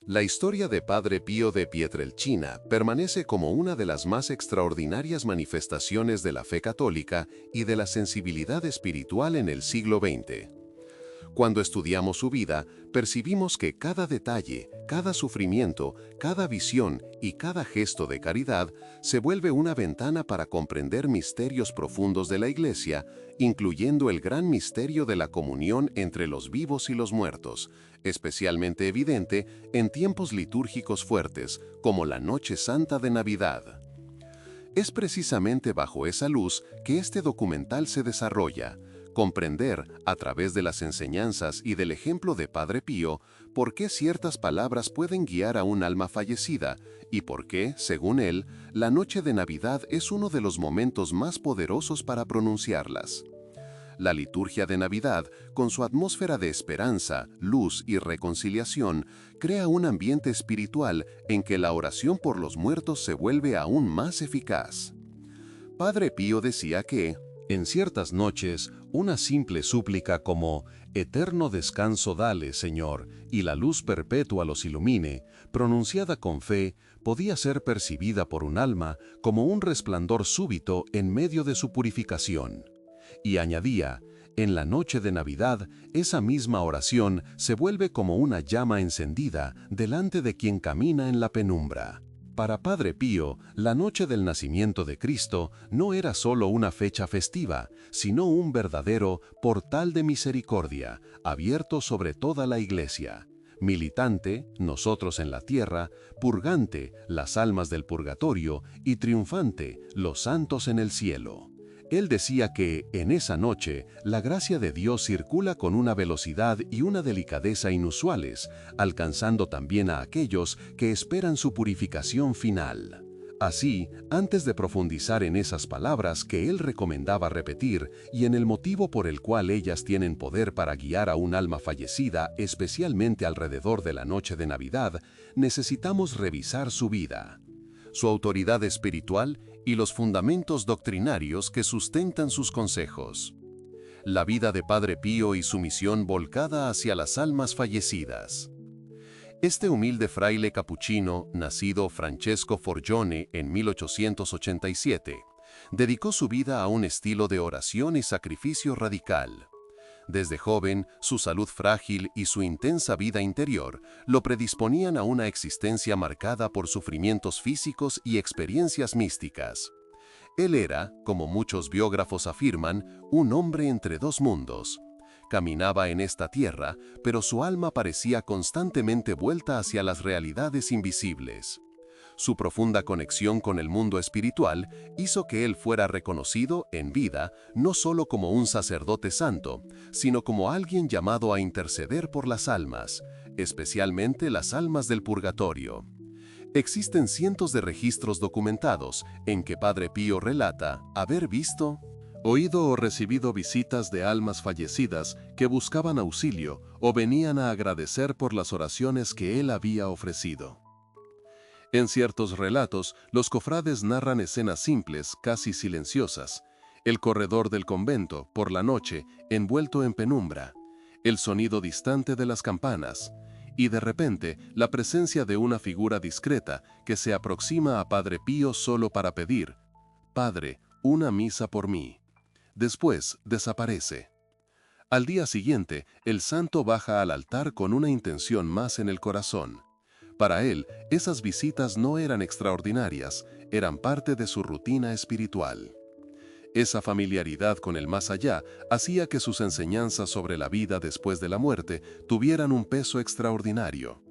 La historia de Padre Pío de Pietrelcina permanece como una de las más extraordinarias manifestaciones de la fe católica y de la sensibilidad espiritual en el siglo XX. Cuando estudiamos su vida, percibimos que cada detalle, cada sufrimiento, cada visión y cada gesto de caridad se vuelve una ventana para comprender misterios profundos de la Iglesia, incluyendo el gran misterio de la comunión entre los vivos y los muertos, especialmente evidente en tiempos litúrgicos fuertes, como la Noche Santa de Navidad. Es precisamente bajo esa luz que este documental se desarrolla. Comprender, a través de las enseñanzas y del ejemplo de Padre Pío, por qué ciertas palabras pueden guiar a un alma fallecida y por qué, según él, la noche de Navidad es uno de los momentos más poderosos para pronunciarlas. La liturgia de Navidad, con su atmósfera de esperanza, luz y reconciliación, crea un ambiente espiritual en que la oración por los muertos se vuelve aún más eficaz. Padre Pío decía que, en ciertas noches, una simple súplica como «Eterno descanso dale, Señor, y la luz perpetua los ilumine», pronunciada con fe, podía ser percibida por un alma como un resplandor súbito en medio de su purificación. Y añadía, en la noche de Navidad, esa misma oración se vuelve como una llama encendida delante de quien camina en la penumbra. Para Padre Pío, la noche del nacimiento de Cristo no era solo una fecha festiva, sino un verdadero portal de misericordia, abierto sobre toda la Iglesia. Militante, nosotros en la tierra, purgante, las almas del purgatorio, y triunfante, los santos en el cielo. Él decía que, en esa noche, la gracia de Dios circula con una velocidad y una delicadeza inusuales, alcanzando también a aquellos que esperan su purificación final. Así, antes de profundizar en esas palabras que él recomendaba repetir y en el motivo por el cual ellas tienen poder para guiar a un alma fallecida, especialmente alrededor de la noche de Navidad, necesitamos revisar su vida, su autoridad espiritual y los fundamentos doctrinarios que sustentan sus consejos. La vida de Padre Pío y su misión volcada hacia las almas fallecidas. Este humilde fraile capuchino, nacido Francesco Forgione en 1887, dedicó su vida a un estilo de oración y sacrificio radical. Desde joven, su salud frágil y su intensa vida interior lo predisponían a una existencia marcada por sufrimientos físicos y experiencias místicas. Él era, como muchos biógrafos afirman, un hombre entre dos mundos. Caminaba en esta tierra, pero su alma parecía constantemente vuelta hacia las realidades invisibles. Su profunda conexión con el mundo espiritual hizo que él fuera reconocido, en vida, no solo como un sacerdote santo, sino como alguien llamado a interceder por las almas, especialmente las almas del purgatorio. Existen cientos de registros documentados en que Padre Pío relata haber visto, oído o recibido visitas de almas fallecidas que buscaban auxilio o venían a agradecer por las oraciones que él había ofrecido. En ciertos relatos, los cofrades narran escenas simples, casi silenciosas. El corredor del convento, por la noche, envuelto en penumbra. El sonido distante de las campanas. Y de repente, la presencia de una figura discreta que se aproxima a Padre Pío solo para pedir: «Padre, una misa por mí». Después, desaparece. Al día siguiente, el santo baja al altar con una intención más en el corazón. Para él, esas visitas no eran extraordinarias, eran parte de su rutina espiritual. Esa familiaridad con el más allá hacía que sus enseñanzas sobre la vida después de la muerte tuvieran un peso extraordinario.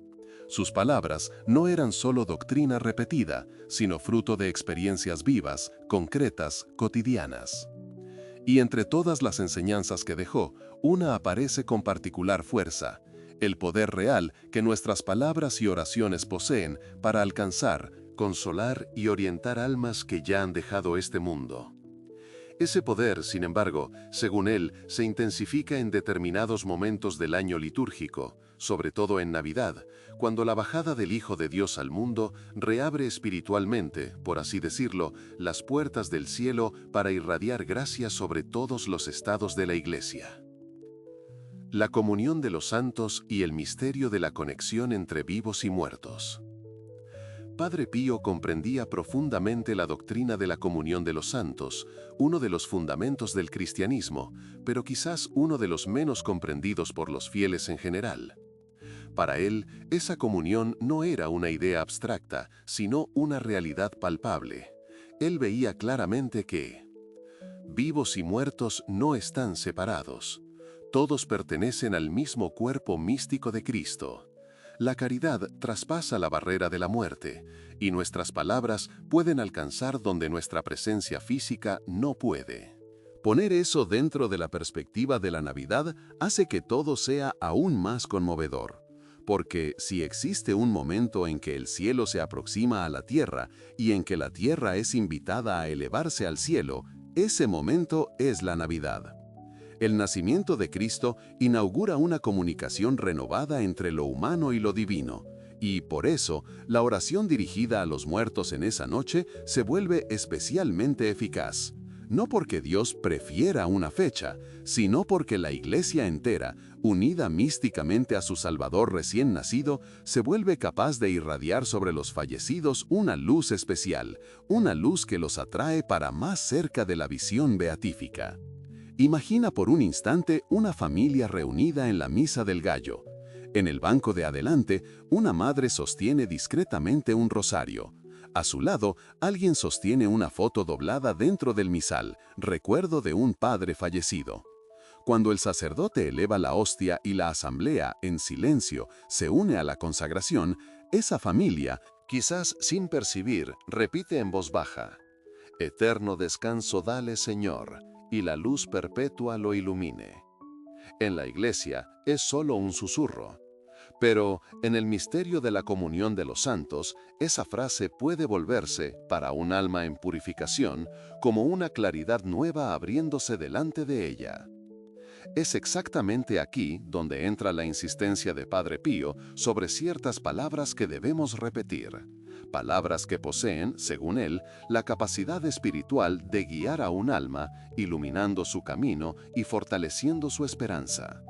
Sus palabras no eran solo doctrina repetida, sino fruto de experiencias vivas, concretas, cotidianas. Y entre todas las enseñanzas que dejó, una aparece con particular fuerza: el poder real que nuestras palabras y oraciones poseen para alcanzar, consolar y orientar almas que ya han dejado este mundo. Ese poder, sin embargo, según él, se intensifica en determinados momentos del año litúrgico, sobre todo en Navidad, cuando la bajada del Hijo de Dios al mundo reabre espiritualmente, por así decirlo, las puertas del cielo para irradiar gracia sobre todos los estados de la Iglesia. La comunión de los santos y el misterio de la conexión entre vivos y muertos. Padre Pío comprendía profundamente la doctrina de la comunión de los santos, uno de los fundamentos del cristianismo, pero quizás uno de los menos comprendidos por los fieles en general. Para él, esa comunión no era una idea abstracta, sino una realidad palpable. Él veía claramente que vivos y muertos no están separados. Todos pertenecen al mismo cuerpo místico de Cristo. La caridad traspasa la barrera de la muerte, y nuestras palabras pueden alcanzar donde nuestra presencia física no puede. Poner eso dentro de la perspectiva de la Navidad hace que todo sea aún más conmovedor. Porque si existe un momento en que el cielo se aproxima a la tierra y en que la tierra es invitada a elevarse al cielo, ese momento es la Navidad. El nacimiento de Cristo inaugura una comunicación renovada entre lo humano y lo divino, y por eso la oración dirigida a los muertos en esa noche se vuelve especialmente eficaz. No porque Dios prefiera una fecha, sino porque la Iglesia entera, unida místicamente a su Salvador recién nacido, se vuelve capaz de irradiar sobre los fallecidos una luz especial, una luz que los atrae para más cerca de la visión beatífica. Imagina por un instante una familia reunida en la Misa del Gallo. En el banco de adelante, una madre sostiene discretamente un rosario. A su lado, alguien sostiene una foto doblada dentro del misal, recuerdo de un padre fallecido. Cuando el sacerdote eleva la hostia y la asamblea, en silencio, se une a la consagración, esa familia, quizás sin percibir, repite en voz baja: «Eterno descanso dale, Señor, y la luz perpetua lo ilumine». En la Iglesia es solo un susurro. Pero en el misterio de la comunión de los santos, esa frase puede volverse, para un alma en purificación, como una claridad nueva abriéndose delante de ella. Es exactamente aquí donde entra la insistencia de Padre Pío sobre ciertas palabras que debemos repetir. Palabras que poseen, según él, la capacidad espiritual de guiar a un alma, iluminando su camino y fortaleciendo su esperanza.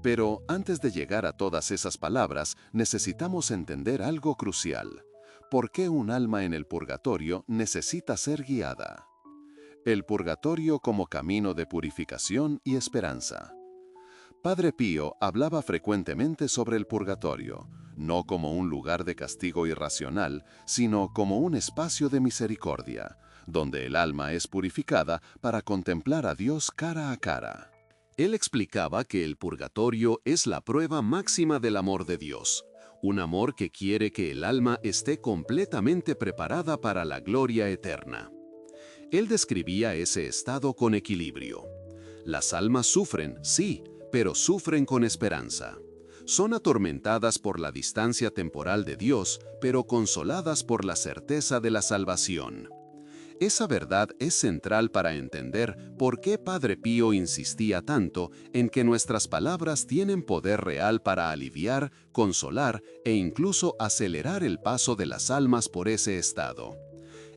Pero antes de llegar a todas esas palabras, necesitamos entender algo crucial. ¿Por qué un alma en el purgatorio necesita ser guiada? El purgatorio como camino de purificación y esperanza. Padre Pío hablaba frecuentemente sobre el purgatorio, no como un lugar de castigo irracional, sino como un espacio de misericordia, donde el alma es purificada para contemplar a Dios cara a cara. Él explicaba que el purgatorio es la prueba máxima del amor de Dios, un amor que quiere que el alma esté completamente preparada para la gloria eterna. Él describía ese estado con equilibrio. Las almas sufren, sí, pero sufren con esperanza. Son atormentadas por la distancia temporal de Dios, pero consoladas por la certeza de la salvación. Esa verdad es central para entender por qué Padre Pío insistía tanto en que nuestras palabras tienen poder real para aliviar, consolar e incluso acelerar el paso de las almas por ese estado.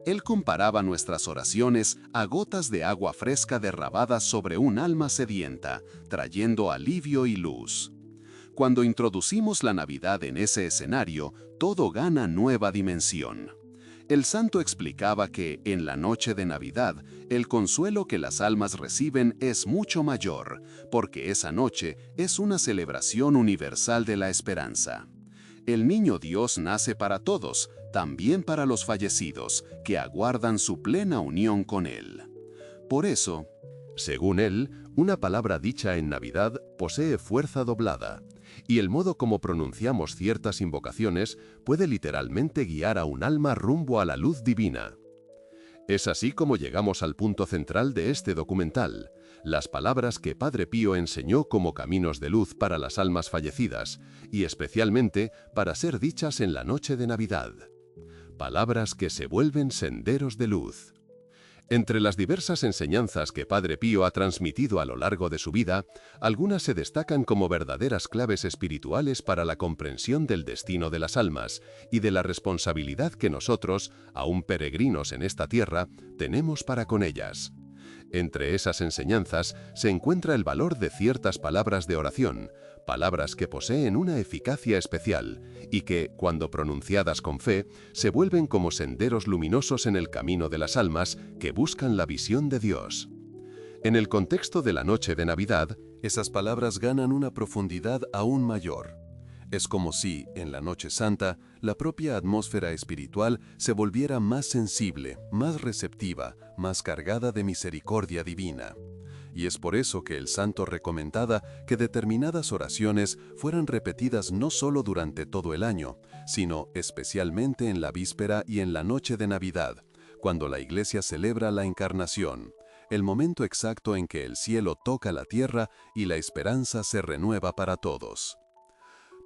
Él comparaba nuestras oraciones a gotas de agua fresca derramadas sobre un alma sedienta, trayendo alivio y luz. Cuando introducimos la Navidad en ese escenario, todo gana nueva dimensión. El santo explicaba que, en la noche de Navidad, el consuelo que las almas reciben es mucho mayor, porque esa noche es una celebración universal de la esperanza. El niño Dios nace para todos, también para los fallecidos, que aguardan su plena unión con Él. Por eso, según él, una palabra dicha en Navidad posee fuerza doblada, y el modo como pronunciamos ciertas invocaciones puede literalmente guiar a un alma rumbo a la luz divina. Es así como llegamos al punto central de este documental, las palabras que Padre Pío enseñó como caminos de luz para las almas fallecidas, y especialmente para ser dichas en la noche de Navidad. Palabras que se vuelven senderos de luz. Entre las diversas enseñanzas que Padre Pío ha transmitido a lo largo de su vida, algunas se destacan como verdaderas claves espirituales para la comprensión del destino de las almas y de la responsabilidad que nosotros, aún peregrinos en esta tierra, tenemos para con ellas. Entre esas enseñanzas se encuentra el valor de ciertas palabras de oración, palabras que poseen una eficacia especial y que, cuando pronunciadas con fe, se vuelven como senderos luminosos en el camino de las almas que buscan la visión de Dios. En el contexto de la noche de Navidad, esas palabras ganan una profundidad aún mayor. Es como si, en la Noche Santa, la propia atmósfera espiritual se volviera más sensible, más receptiva, más cargada de misericordia divina. Y es por eso que el santo recomendaba que determinadas oraciones fueran repetidas no solo durante todo el año, sino especialmente en la víspera y en la noche de Navidad, cuando la Iglesia celebra la Encarnación, el momento exacto en que el cielo toca la tierra y la esperanza se renueva para todos.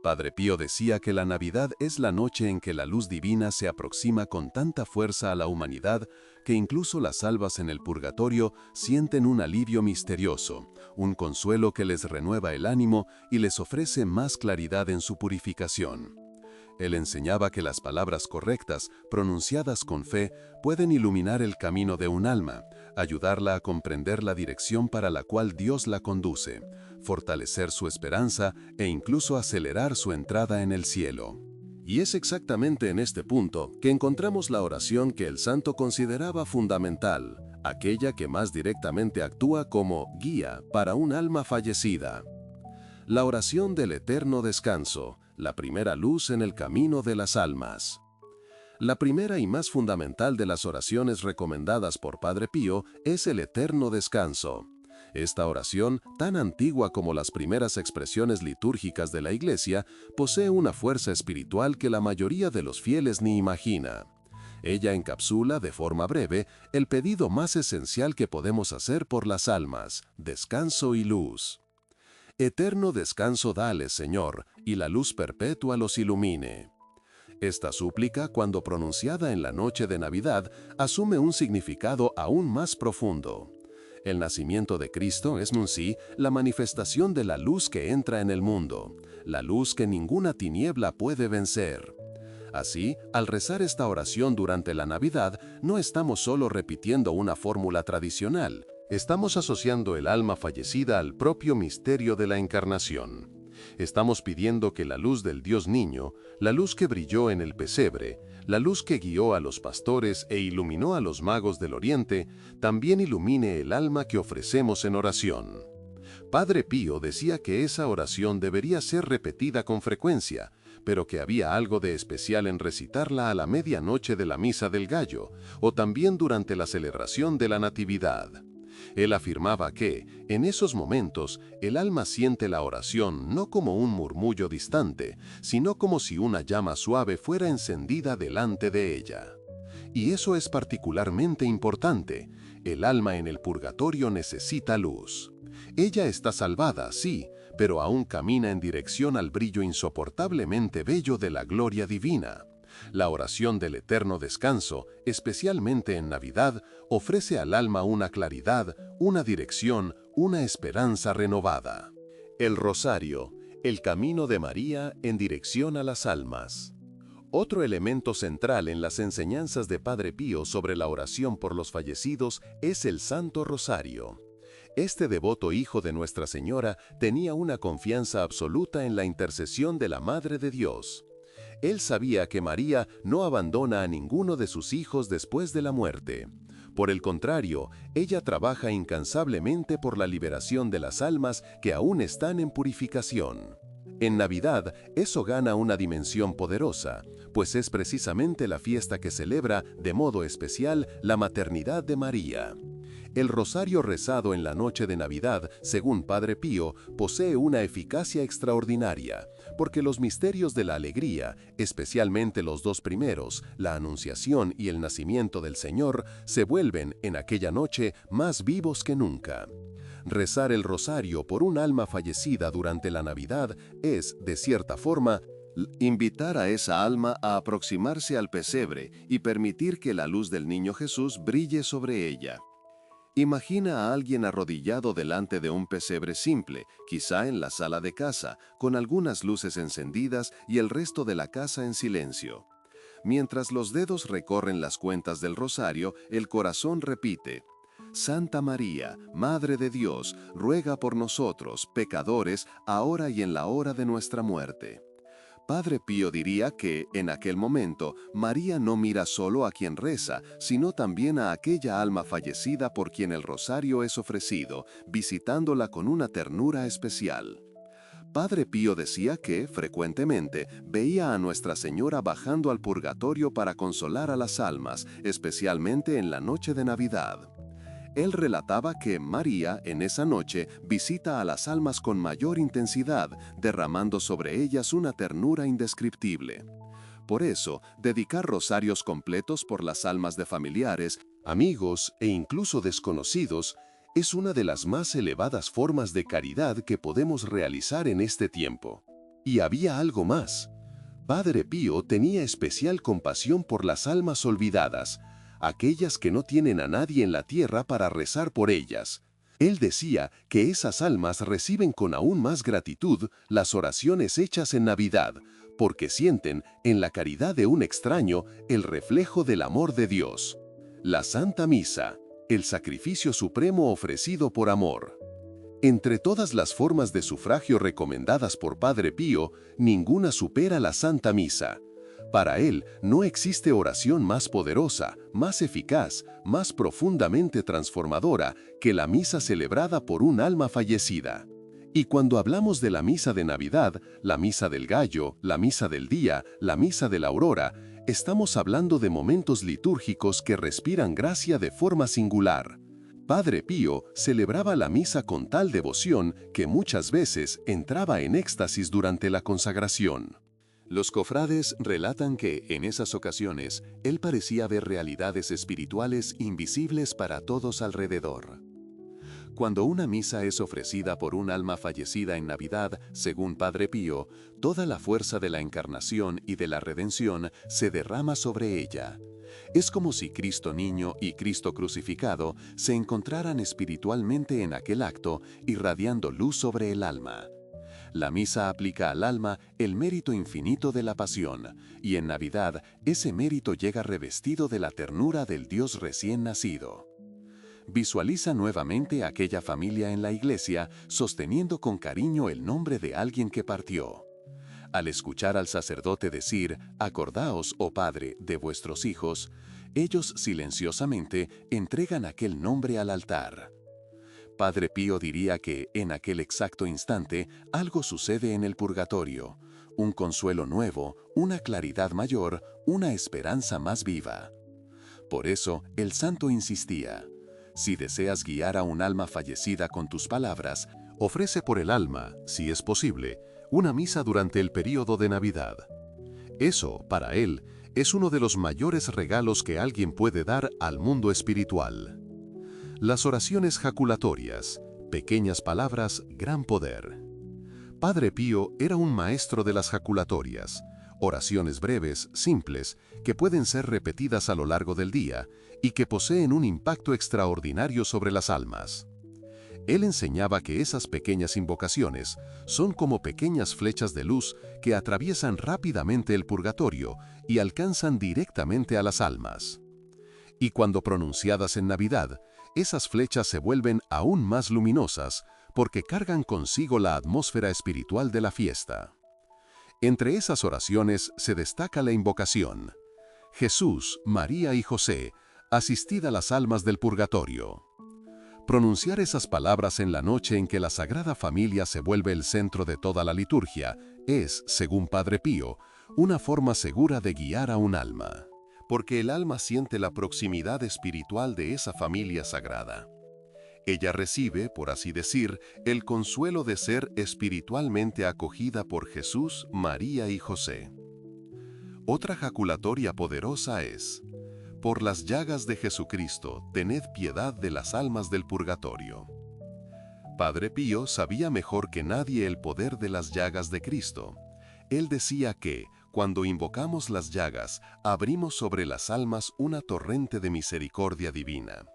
Padre Pío decía que la Navidad es la noche en que la luz divina se aproxima con tanta fuerza a la humanidad que incluso las almas en el purgatorio sienten un alivio misterioso, un consuelo que les renueva el ánimo y les ofrece más claridad en su purificación. Él enseñaba que las palabras correctas, pronunciadas con fe, pueden iluminar el camino de un alma, ayudarla a comprender la dirección para la cual Dios la conduce, fortalecer su esperanza e incluso acelerar su entrada en el cielo. Y es exactamente en este punto que encontramos la oración que el santo consideraba fundamental, aquella que más directamente actúa como guía para un alma fallecida. La oración del eterno descanso, la primera luz en el camino de las almas. La primera y más fundamental de las oraciones recomendadas por Padre Pío es el eterno descanso. Esta oración, tan antigua como las primeras expresiones litúrgicas de la Iglesia, posee una fuerza espiritual que la mayoría de los fieles ni imagina. Ella encapsula, de forma breve, el pedido más esencial que podemos hacer por las almas: descanso y luz. Eterno descanso dale, Señor, y la luz perpetua los ilumine. Esta súplica, cuando pronunciada en la noche de Navidad, asume un significado aún más profundo. El nacimiento de Cristo es en sí la manifestación de la luz que entra en el mundo, la luz que ninguna tiniebla puede vencer. Así, al rezar esta oración durante la Navidad, no estamos solo repitiendo una fórmula tradicional, estamos asociando el alma fallecida al propio misterio de la Encarnación. Estamos pidiendo que la luz del Dios Niño, la luz que brilló en el pesebre, la luz que guió a los pastores e iluminó a los magos del Oriente, también ilumine el alma que ofrecemos en oración. Padre Pío decía que esa oración debería ser repetida con frecuencia, pero que había algo de especial en recitarla a la medianoche de la Misa del Gallo, o también durante la celebración de la Natividad. Él afirmaba que, en esos momentos, el alma siente la oración no como un murmullo distante, sino como si una llama suave fuera encendida delante de ella. Y eso es particularmente importante. El alma en el purgatorio necesita luz. Ella está salvada, sí, pero aún camina en dirección al brillo insoportablemente bello de la gloria divina. La oración del eterno descanso, especialmente en Navidad, ofrece al alma una claridad, una dirección, una esperanza renovada. El rosario, el camino de María en dirección a las almas. Otro elemento central en las enseñanzas de Padre Pío sobre la oración por los fallecidos es el Santo Rosario. Este devoto hijo de Nuestra Señora tenía una confianza absoluta en la intercesión de la Madre de Dios. Él sabía que María no abandona a ninguno de sus hijos después de la muerte. Por el contrario, ella trabaja incansablemente por la liberación de las almas que aún están en purificación. En Navidad, eso gana una dimensión poderosa, pues es precisamente la fiesta que celebra, de modo especial, la maternidad de María. El rosario rezado en la noche de Navidad, según Padre Pío, posee una eficacia extraordinaria, porque los misterios de la alegría, especialmente los dos primeros, la Anunciación y el nacimiento del Señor, se vuelven, en aquella noche, más vivos que nunca. Rezar el rosario por un alma fallecida durante la Navidad es, de cierta forma, invitar a esa alma a aproximarse al pesebre y permitir que la luz del niño Jesús brille sobre ella. Imagina a alguien arrodillado delante de un pesebre simple, quizá en la sala de casa, con algunas luces encendidas y el resto de la casa en silencio. Mientras los dedos recorren las cuentas del rosario, el corazón repite: Santa María, Madre de Dios, ruega por nosotros, pecadores, ahora y en la hora de nuestra muerte. Padre Pío diría que, en aquel momento, María no mira solo a quien reza, sino también a aquella alma fallecida por quien el rosario es ofrecido, visitándola con una ternura especial. Padre Pío decía que, frecuentemente, veía a Nuestra Señora bajando al purgatorio para consolar a las almas, especialmente en la noche de Navidad. Él relataba que María, en esa noche, visita a las almas con mayor intensidad, derramando sobre ellas una ternura indescriptible. Por eso, dedicar rosarios completos por las almas de familiares, amigos e incluso desconocidos es una de las más elevadas formas de caridad que podemos realizar en este tiempo. Y había algo más. Padre Pío tenía especial compasión por las almas olvidadas, aquellas que no tienen a nadie en la tierra para rezar por ellas. Él decía que esas almas reciben con aún más gratitud las oraciones hechas en Navidad, porque sienten en la caridad de un extraño el reflejo del amor de Dios. La Santa Misa, el sacrificio supremo ofrecido por amor. Entre todas las formas de sufragio recomendadas por Padre Pío, ninguna supera la Santa Misa. Para él no existe oración más poderosa, más eficaz, más profundamente transformadora que la misa celebrada por un alma fallecida. Y cuando hablamos de la misa de Navidad, la misa del gallo, la misa del día, la misa de la aurora, estamos hablando de momentos litúrgicos que respiran gracia de forma singular. Padre Pío celebraba la misa con tal devoción que muchas veces entraba en éxtasis durante la consagración. Los cofrades relatan que, en esas ocasiones, él parecía ver realidades espirituales invisibles para todos alrededor. Cuando una misa es ofrecida por un alma fallecida en Navidad, según Padre Pío, toda la fuerza de la encarnación y de la redención se derrama sobre ella. Es como si Cristo niño y Cristo crucificado se encontraran espiritualmente en aquel acto, irradiando luz sobre el alma. La misa aplica al alma el mérito infinito de la pasión, y en Navidad ese mérito llega revestido de la ternura del Dios recién nacido. Visualiza nuevamente aquella familia en la iglesia sosteniendo con cariño el nombre de alguien que partió. Al escuchar al sacerdote decir, «Acordaos, oh Padre, de vuestros hijos», ellos silenciosamente entregan aquel nombre al altar. Padre Pío diría que, en aquel exacto instante, algo sucede en el purgatorio, un consuelo nuevo, una claridad mayor, una esperanza más viva. Por eso, el santo insistía, si deseas guiar a un alma fallecida con tus palabras, ofrece por el alma, si es posible, una misa durante el período de Navidad. Eso, para él, es uno de los mayores regalos que alguien puede dar al mundo espiritual. Las oraciones jaculatorias, pequeñas palabras, gran poder. Padre Pío era un maestro de las jaculatorias, oraciones breves, simples, que pueden ser repetidas a lo largo del día y que poseen un impacto extraordinario sobre las almas. Él enseñaba que esas pequeñas invocaciones son como pequeñas flechas de luz que atraviesan rápidamente el purgatorio y alcanzan directamente a las almas. Y cuando pronunciadas en Navidad, esas flechas se vuelven aún más luminosas porque cargan consigo la atmósfera espiritual de la fiesta. Entre esas oraciones se destaca la invocación: Jesús, María y José, asistid a las almas del purgatorio. Pronunciar esas palabras en la noche en que la Sagrada Familia se vuelve el centro de toda la liturgia es, según Padre Pío, una forma segura de guiar a un alma, porque el alma siente la proximidad espiritual de esa familia sagrada. Ella recibe, por así decir, el consuelo de ser espiritualmente acogida por Jesús, María y José. Otra jaculatoria poderosa es: por las llagas de Jesucristo, tened piedad de las almas del purgatorio. Padre Pío sabía mejor que nadie el poder de las llagas de Cristo. Él decía que, cuando invocamos las llagas, abrimos sobre las almas una torrente de misericordia divina.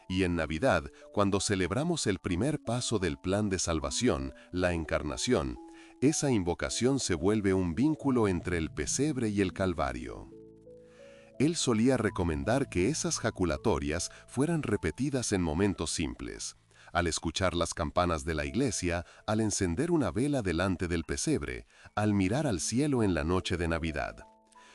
Y en Navidad, cuando celebramos el primer paso del plan de salvación, la encarnación, esa invocación se vuelve un vínculo entre el pesebre y el Calvario. Él solía recomendar que esas jaculatorias fueran repetidas en momentos simples, al escuchar las campanas de la iglesia, al encender una vela delante del pesebre, al mirar al cielo en la noche de Navidad.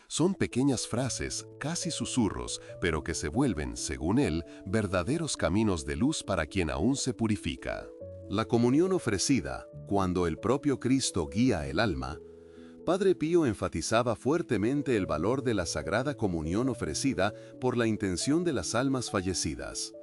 Son pequeñas frases, casi susurros, pero que se vuelven, según él, verdaderos caminos de luz para quien aún se purifica. La comunión ofrecida, cuando el propio Cristo guía el alma. Padre Pío enfatizaba fuertemente el valor de la Sagrada Comunión ofrecida por la intención de las almas fallecidas.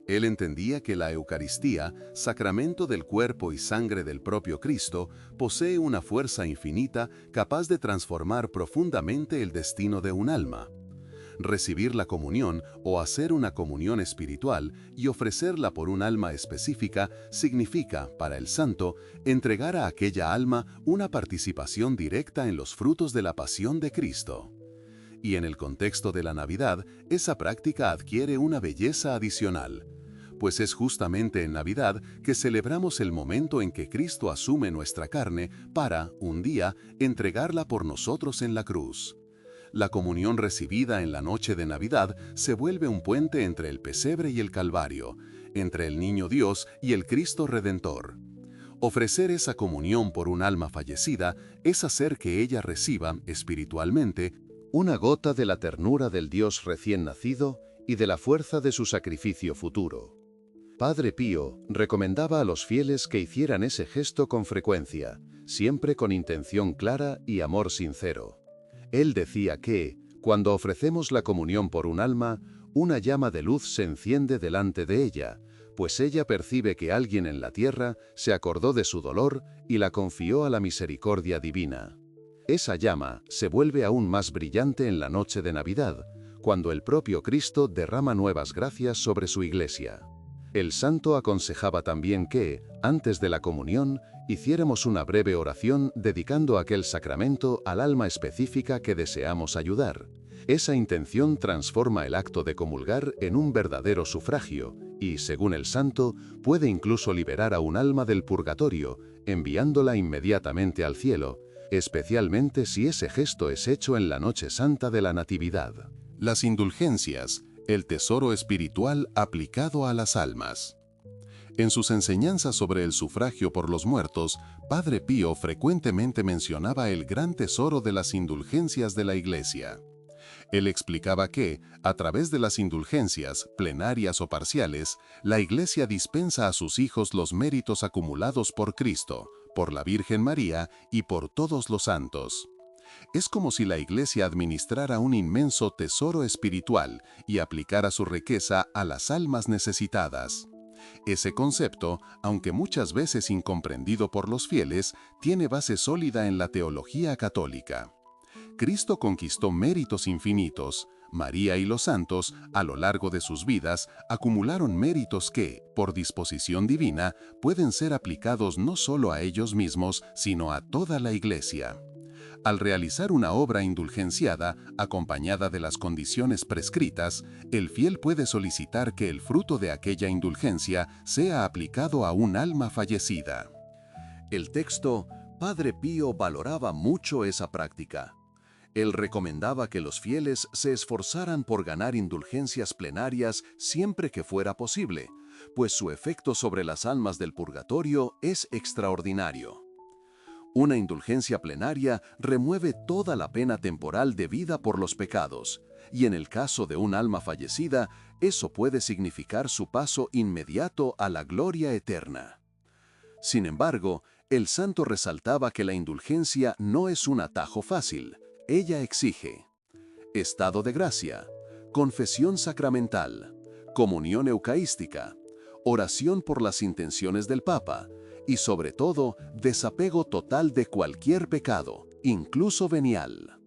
Él entendía que la Eucaristía, sacramento del cuerpo y sangre del propio Cristo, posee una fuerza infinita capaz de transformar profundamente el destino de un alma. Recibir la comunión o hacer una comunión espiritual y ofrecerla por un alma específica significa, para el santo, entregar a aquella alma una participación directa en los frutos de la pasión de Cristo. Y en el contexto de la Navidad, esa práctica adquiere una belleza adicional, pues es justamente en Navidad que celebramos el momento en que Cristo asume nuestra carne para, un día, entregarla por nosotros en la cruz. La comunión recibida en la noche de Navidad se vuelve un puente entre el pesebre y el Calvario, entre el Niño Dios y el Cristo Redentor. Ofrecer esa comunión por un alma fallecida es hacer que ella reciba, espiritualmente, una gota de la ternura del Dios recién nacido y de la fuerza de su sacrificio futuro. Padre Pío recomendaba a los fieles que hicieran ese gesto con frecuencia, siempre con intención clara y amor sincero. Él decía que, cuando ofrecemos la comunión por un alma, una llama de luz se enciende delante de ella, pues ella percibe que alguien en la tierra se acordó de su dolor y la confió a la misericordia divina. Esa llama se vuelve aún más brillante en la noche de Navidad, cuando el propio Cristo derrama nuevas gracias sobre su iglesia. El santo aconsejaba también que, antes de la comunión, hiciéramos una breve oración dedicando aquel sacramento al alma específica que deseamos ayudar. Esa intención transforma el acto de comulgar en un verdadero sufragio y, según el santo, puede incluso liberar a un alma del purgatorio, enviándola inmediatamente al cielo, especialmente si ese gesto es hecho en la noche santa de la Natividad. Las indulgencias, el tesoro espiritual aplicado a las almas. En sus enseñanzas sobre el sufragio por los muertos, Padre Pío frecuentemente mencionaba el gran tesoro de las indulgencias de la Iglesia. Él explicaba que, a través de las indulgencias, plenarias o parciales, la Iglesia dispensa a sus hijos los méritos acumulados por Cristo, por la Virgen María y por todos los santos. Es como si la Iglesia administrara un inmenso tesoro espiritual y aplicara su riqueza a las almas necesitadas. Ese concepto, aunque muchas veces incomprendido por los fieles, tiene base sólida en la teología católica. Cristo conquistó méritos infinitos. María y los santos, a lo largo de sus vidas, acumularon méritos que, por disposición divina, pueden ser aplicados no solo a ellos mismos, sino a toda la Iglesia. Al realizar una obra indulgenciada, acompañada de las condiciones prescritas, el fiel puede solicitar que el fruto de aquella indulgencia sea aplicado a un alma fallecida. El texto, Padre Pío valoraba mucho esa práctica. Él recomendaba que los fieles se esforzaran por ganar indulgencias plenarias siempre que fuera posible, pues su efecto sobre las almas del purgatorio es extraordinario. Una indulgencia plenaria remueve toda la pena temporal debida por los pecados, y en el caso de un alma fallecida, eso puede significar su paso inmediato a la gloria eterna. Sin embargo, el santo resaltaba que la indulgencia no es un atajo fácil. Ella exige estado de gracia, confesión sacramental, comunión eucarística, oración por las intenciones del Papa y, sobre todo, desapego total de cualquier pecado, incluso venial.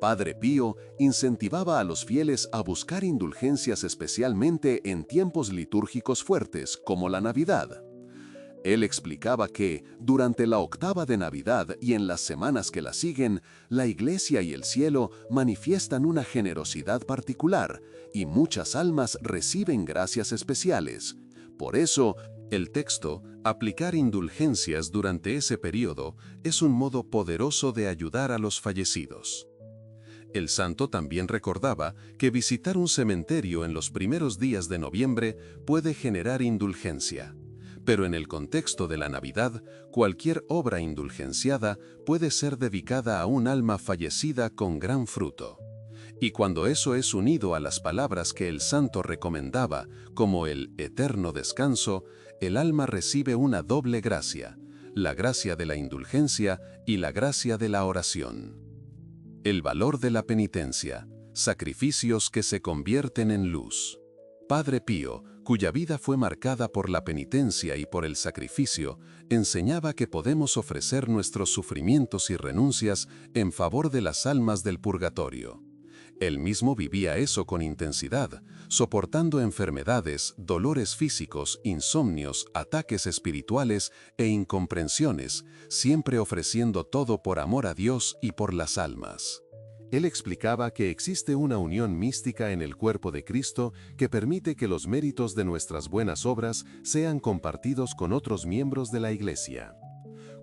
Padre Pío incentivaba a los fieles a buscar indulgencias especialmente en tiempos litúrgicos fuertes como la Navidad. Él explicaba que, durante la octava de Navidad y en las semanas que la siguen, la Iglesia y el cielo manifiestan una generosidad particular y muchas almas reciben gracias especiales. Por eso, el texto, aplicar indulgencias durante ese periodo, es un modo poderoso de ayudar a los fallecidos. El santo también recordaba que visitar un cementerio en los primeros días de noviembre puede generar indulgencia. Pero en el contexto de la Navidad, cualquier obra indulgenciada puede ser dedicada a un alma fallecida con gran fruto. Y cuando eso es unido a las palabras que el santo recomendaba, como el eterno descanso, el alma recibe una doble gracia, la gracia de la indulgencia y la gracia de la oración. El valor de la penitencia, sacrificios que se convierten en luz. Padre Pío, cuya vida fue marcada por la penitencia y por el sacrificio, enseñaba que podemos ofrecer nuestros sufrimientos y renuncias en favor de las almas del purgatorio. Él mismo vivía eso con intensidad, soportando enfermedades, dolores físicos, insomnios, ataques espirituales e incomprensiones, siempre ofreciendo todo por amor a Dios y por las almas. Él explicaba que existe una unión mística en el cuerpo de Cristo que permite que los méritos de nuestras buenas obras sean compartidos con otros miembros de la Iglesia.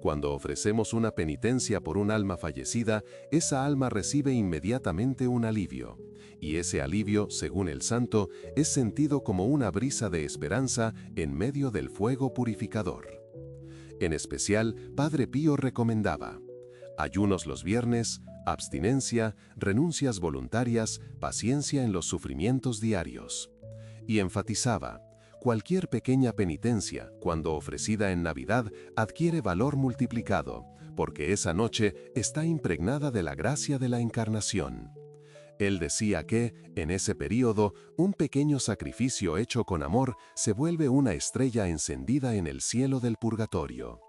Cuando ofrecemos una penitencia por un alma fallecida, esa alma recibe inmediatamente un alivio. Y ese alivio, según el santo, es sentido como una brisa de esperanza en medio del fuego purificador. En especial, Padre Pío recomendaba ayunos los viernes, abstinencia, renuncias voluntarias, paciencia en los sufrimientos diarios. Y enfatizaba: cualquier pequeña penitencia, cuando ofrecida en Navidad, adquiere valor multiplicado, porque esa noche está impregnada de la gracia de la Encarnación. Él decía que, en ese período, un pequeño sacrificio hecho con amor se vuelve una estrella encendida en el cielo del purgatorio.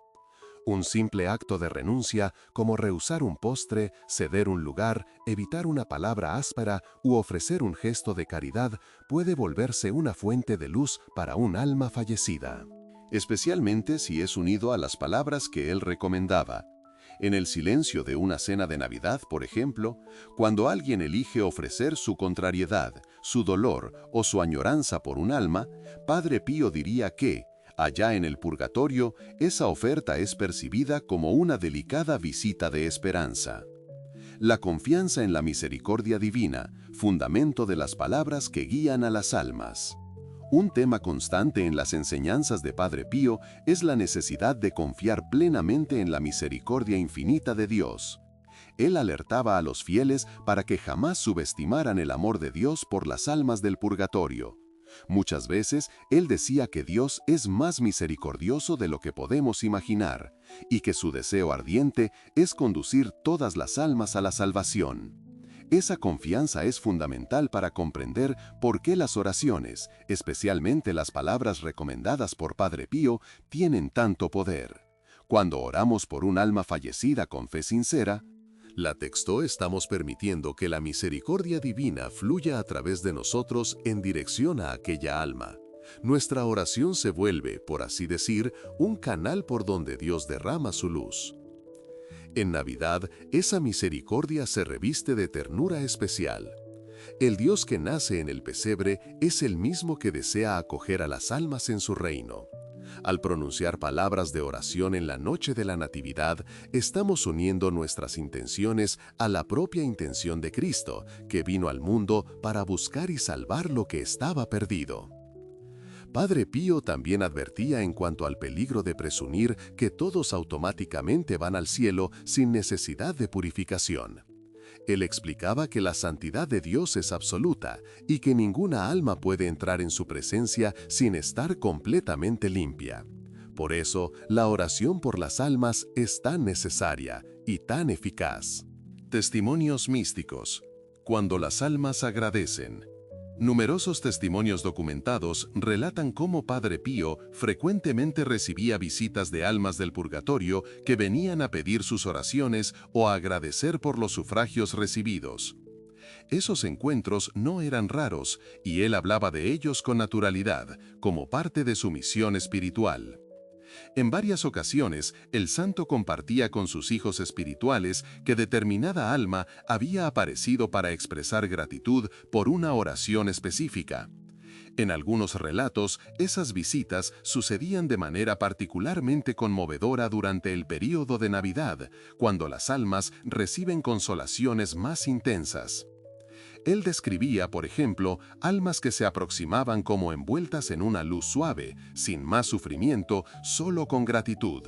Un simple acto de renuncia, como rehusar un postre, ceder un lugar, evitar una palabra áspera u ofrecer un gesto de caridad, puede volverse una fuente de luz para un alma fallecida. Especialmente si es unido a las palabras que él recomendaba. En el silencio de una cena de Navidad, por ejemplo, cuando alguien elige ofrecer su contrariedad, su dolor o su añoranza por un alma, Padre Pío diría que, allá en el purgatorio, esa oferta es percibida como una delicada visita de esperanza. La confianza en la misericordia divina, fundamento de las palabras que guían a las almas. Un tema constante en las enseñanzas de Padre Pío es la necesidad de confiar plenamente en la misericordia infinita de Dios. Él alertaba a los fieles para que jamás subestimaran el amor de Dios por las almas del purgatorio. Muchas veces, él decía que Dios es más misericordioso de lo que podemos imaginar, y que su deseo ardiente es conducir todas las almas a la salvación. Esa confianza es fundamental para comprender por qué las oraciones, especialmente las palabras recomendadas por Padre Pío, tienen tanto poder. Cuando oramos por un alma fallecida con fe sincera, la texto estamos permitiendo que la misericordia divina fluya a través de nosotros en dirección a aquella alma. Nuestra oración se vuelve, por así decir, un canal por donde Dios derrama su luz. En Navidad, esa misericordia se reviste de ternura especial. El Dios que nace en el pesebre es el mismo que desea acoger a las almas en su reino. Al pronunciar palabras de oración en la noche de la Natividad, estamos uniendo nuestras intenciones a la propia intención de Cristo, que vino al mundo para buscar y salvar lo que estaba perdido. Padre Pío también advertía en cuanto al peligro de presumir que todos automáticamente van al cielo sin necesidad de purificación. Él explicaba que la santidad de Dios es absoluta y que ninguna alma puede entrar en su presencia sin estar completamente limpia. Por eso, la oración por las almas es tan necesaria y tan eficaz. Testimonios místicos. Cuando las almas agradecen. Numerosos testimonios documentados relatan cómo Padre Pío frecuentemente recibía visitas de almas del purgatorio que venían a pedir sus oraciones o a agradecer por los sufragios recibidos. Esos encuentros no eran raros y él hablaba de ellos con naturalidad, como parte de su misión espiritual. En varias ocasiones, el santo compartía con sus hijos espirituales que determinada alma había aparecido para expresar gratitud por una oración específica. En algunos relatos, esas visitas sucedían de manera particularmente conmovedora durante el período de Navidad, cuando las almas reciben consolaciones más intensas. Él describía, por ejemplo, almas que se aproximaban como envueltas en una luz suave, sin más sufrimiento, solo con gratitud.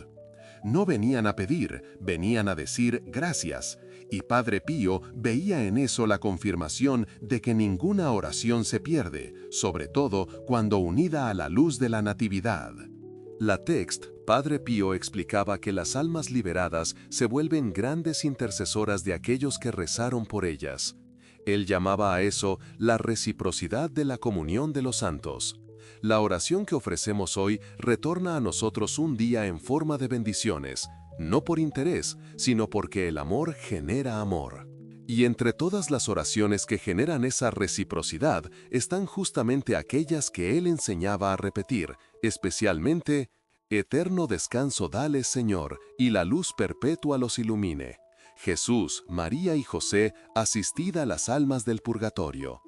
No venían a pedir, venían a decir gracias, y Padre Pío veía en eso la confirmación de que ninguna oración se pierde, sobre todo cuando unida a la luz de la Natividad. La text, Padre Pío explicaba que las almas liberadas se vuelven grandes intercesoras de aquellos que rezaron por ellas. Él llamaba a eso la reciprocidad de la comunión de los santos. La oración que ofrecemos hoy retorna a nosotros un día en forma de bendiciones, no por interés, sino porque el amor genera amor. Y entre todas las oraciones que generan esa reciprocidad están justamente aquellas que él enseñaba a repetir, especialmente, «Eterno descanso dale, Señor, y la luz perpetua los ilumine». Jesús, María y José, asistid a las almas del purgatorio.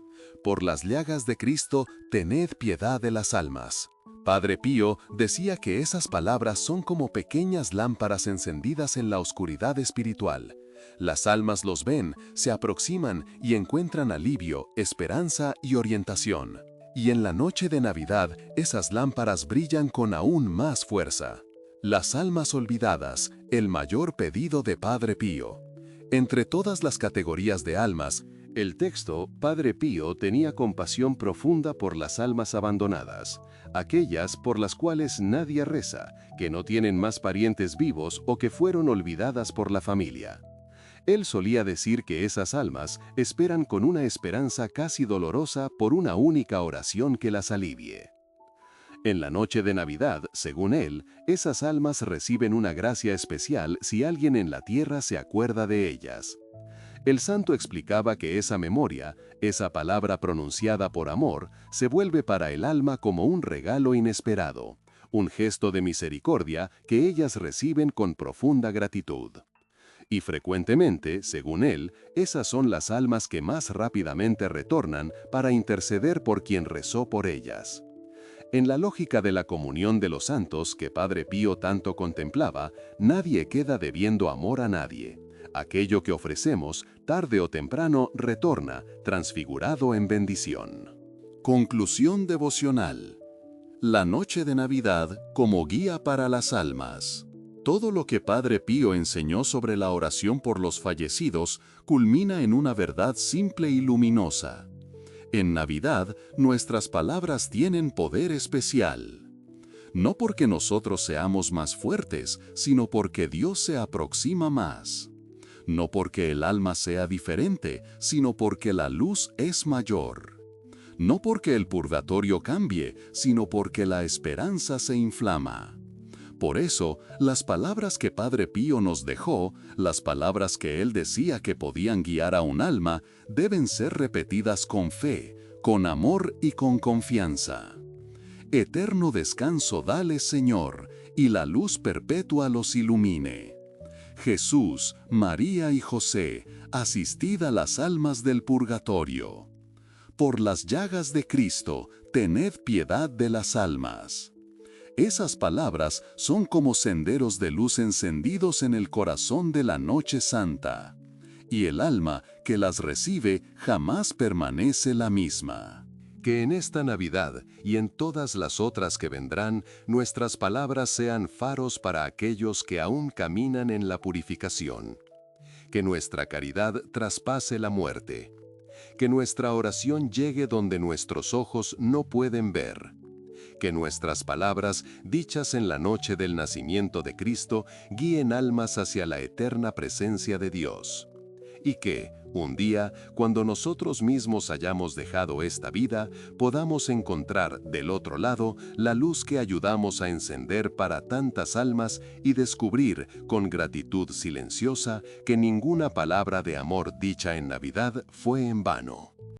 Por las llagas de Cristo, tened piedad de las almas. Padre Pío decía que esas palabras son como pequeñas lámparas encendidas en la oscuridad espiritual. Las almas los ven, se aproximan y encuentran alivio, esperanza y orientación. Y en la noche de Navidad, esas lámparas brillan con aún más fuerza. Las almas olvidadas, el mayor pedido de Padre Pío. Entre todas las categorías de almas, el texto, Padre Pío tenía compasión profunda por las almas abandonadas, aquellas por las cuales nadie reza, que no tienen más parientes vivos o que fueron olvidadas por la familia. Él solía decir que esas almas esperan con una esperanza casi dolorosa por una única oración que las alivie. En la noche de Navidad, según él, esas almas reciben una gracia especial si alguien en la tierra se acuerda de ellas. El santo explicaba que esa memoria, esa palabra pronunciada por amor, se vuelve para el alma como un regalo inesperado, un gesto de misericordia que ellas reciben con profunda gratitud. Y frecuentemente, según él, esas son las almas que más rápidamente retornan para interceder por quien rezó por ellas. En la lógica de la comunión de los santos que Padre Pío tanto contemplaba, nadie queda debiendo amor a nadie. Aquello que ofrecemos, tarde o temprano, retorna, transfigurado en bendición. Conclusión devocional. La noche de Navidad como guía para las almas. Todo lo que Padre Pío enseñó sobre la oración por los fallecidos culmina en una verdad simple y luminosa. En Navidad, nuestras palabras tienen poder especial. No porque nosotros seamos más fuertes, sino porque Dios se aproxima más. No porque el alma sea diferente, sino porque la luz es mayor. No porque el purgatorio cambie, sino porque la esperanza se inflama. Por eso, las palabras que Padre Pío nos dejó, las palabras que él decía que podían guiar a un alma, deben ser repetidas con fe, con amor y con confianza. Eterno descanso dale, Señor, y la luz perpetua los ilumine. Jesús, María y José, asistid a las almas del purgatorio. Por las llagas de Cristo, tened piedad de las almas. Esas palabras son como senderos de luz encendidos en el corazón de la noche santa, y el alma que las recibe jamás permanece la misma. Que en esta Navidad y en todas las otras que vendrán, nuestras palabras sean faros para aquellos que aún caminan en la purificación. Que nuestra caridad traspase la muerte. Que nuestra oración llegue donde nuestros ojos no pueden ver. Que nuestras palabras, dichas en la noche del nacimiento de Cristo, guíen almas hacia la eterna presencia de Dios. Y que, un día, cuando nosotros mismos hayamos dejado esta vida, podamos encontrar del otro lado la luz que ayudamos a encender para tantas almas y descubrir, con gratitud silenciosa, que ninguna palabra de amor dicha en Navidad fue en vano.